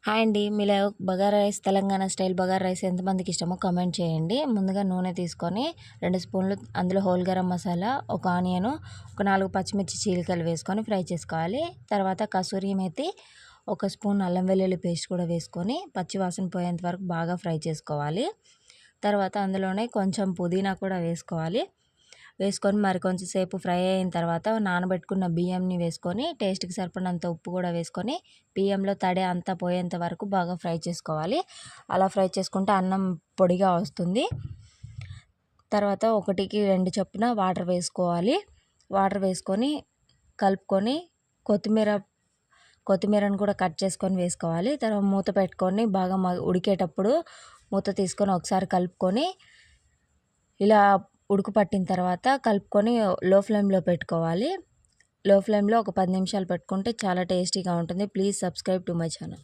Hi అండి. మీలో bagara rice Telangana style bagara rice ఎంతమందికి ఇష్టమో కామెంట్ చేయండి. ముందుగా నూనె తీసుకొని 2 స్పూన్లు అందులో హోల్ గరం మసాలా, ఒక ఆనియను, ఒక 4 పచ్చిమిర్చి చీలికలు వేసుకొని ఫ్రై చేసుకోవాలి. తర్వాత కసూరి మేతి, ఒక స్పూన్ అల్లం వెల్లుల్లి పేస్ట్ కూడా వేసుకొని పచ్చి వాసన పోయేంత వరకు బాగా ఫ్రై చేసుకోవాలి. తర్వాత అందులోనే కొంచెం పుదీనా కూడా వేసుకొని మరి కొంచెం సేపు ఫ్రై అయిన తర్వాత నానబెట్టుకున్న బియ్యంని వేసుకొని టేస్ట్కి సరిపడినంత ఉప్పు కూడా వేసుకొని బియ్యంలో తడి అంతా పోయేంత వరకు బాగా ఫ్రై చేసుకోవాలి. అలా ఫ్రై చేసుకుంటే అన్నం పొడిగా వస్తుంది. తర్వాత 1కి 2 చొప్పున వాటర్ వేసుకోవాలి. వాటర్ వేసుకొని కలుపుకొని కొత్తిమీరను కూడా కట్ చేసుకొని వేసుకోవాలి. తర్వాత మూత పెట్టుకొని బాగా ఉడికేటప్పుడు మూత తీసుకొని ఒకసారి కలుపుకొని ఇలా ఉడుకు పట్టిన తర్వాత కలుపుకొని లో ఫ్లేమ్లో పెట్టుకోవాలి. లో ఫ్లేమ్లో ఒక 10 నిమిషాలు పెట్టుకుంటే చాలా టేస్టీగా ఉంటుంది. Please subscribe to my channel.